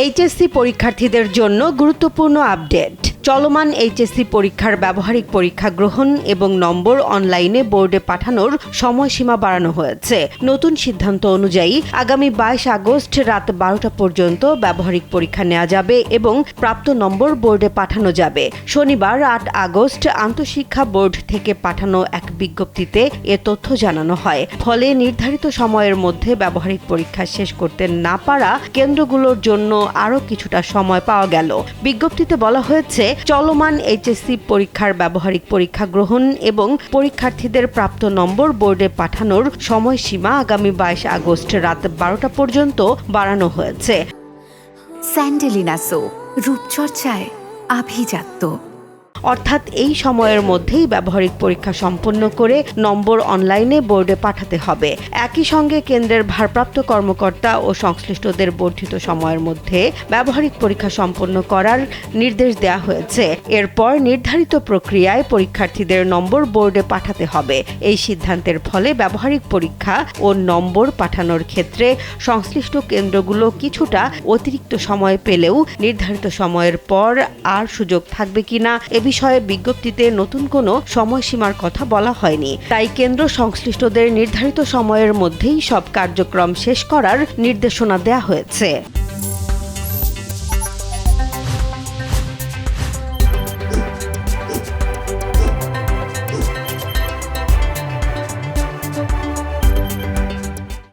HSC পরীক্ষার্থীদের জন্য গুরুত্বপূর্ণ আপডেট। চলমান এইচএসসি পরীক্ষার ব্যবহারিক পরীক্ষা গ্রহণ এবং নম্বর অনলাইনে বোর্ডে পাঠানোর সময়সীমা বাড়ানো হয়েছে। নতুন সিদ্ধান্ত অনুযায়ী আগামী 22 আগস্ট রাত 12টা পর্যন্ত ব্যবহারিক পরীক্ষা নেওয়া যাবে এবং প্রাপ্ত নম্বর বোর্ডে পাঠানো যাবে। শনিবার 8 আগস্ট আন্তঃশিক্ষা বোর্ড থেকে পাঠানো এক বিজ্ঞপ্তিতে এ তথ্য জানানো হয়। ফলে নির্ধারিত সময়ের মধ্যে ব্যবহারিক পরীক্ষা শেষ করতে না পারা কেন্দ্রগুলোর জন্য আরও কিছুটা সময় পাওয়া গেল। বিজ্ঞপ্তিতে বলা হয়েছে, চলমান এইচএসসি পরীক্ষার ব্যবহারিক পরীক্ষা গ্রহণ এবং পরীক্ষার্থীদের প্রাপ্ত নম্বর বোর্ডে পাঠানোর সময়সীমা আগামী 22 আগস্ট রাত 12টা পর্যন্ত বাড়ানো হয়েছে। স্যান্ডেলিনা সো, রূপচর্চায় আভিজাত্য। অর্থাৎ এই সময়ের মধ্যেই ব্যবহারিক পরীক্ষা সম্পন্ন করে নম্বর অনলাইনে বোর্ডে পাঠাতে হবে। একই সঙ্গে কেন্দ্রের ভারপ্রাপ্ত কর্মকর্তা ও সংশ্লিষ্টদের বর্ধিত সময়ের মধ্যে ব্যবহারিক পরীক্ষা সম্পন্ন করার নির্দেশ দেওয়া হয়েছে। এরপর নির্ধারিত প্রক্রিয়ায় পরীক্ষার্থীদের নম্বর বোর্ডে পাঠাতে হবে। এই সিদ্ধান্তের ফলে ব্যবহারিক পরীক্ষা ও নম্বর পাঠানোর ক্ষেত্রে সংশ্লিষ্ট কেন্দ্রগুলো কিছুটা অতিরিক্ত সময় পেলেও নির্ধারিত সময়ের পর আর সুযোগ থাকবে কিনা এ বিষয়ে বিজ্ঞপ্তিতে নতুন কোনো সময়সীমার কথা বলা হয়নি। তাই কেন্দ্র সংশ্লিষ্টদের নির্ধারিত সময়ের মধ্যেই সব কার্যক্রম শেষ করার নির্দেশনা দেওয়া হয়েছে।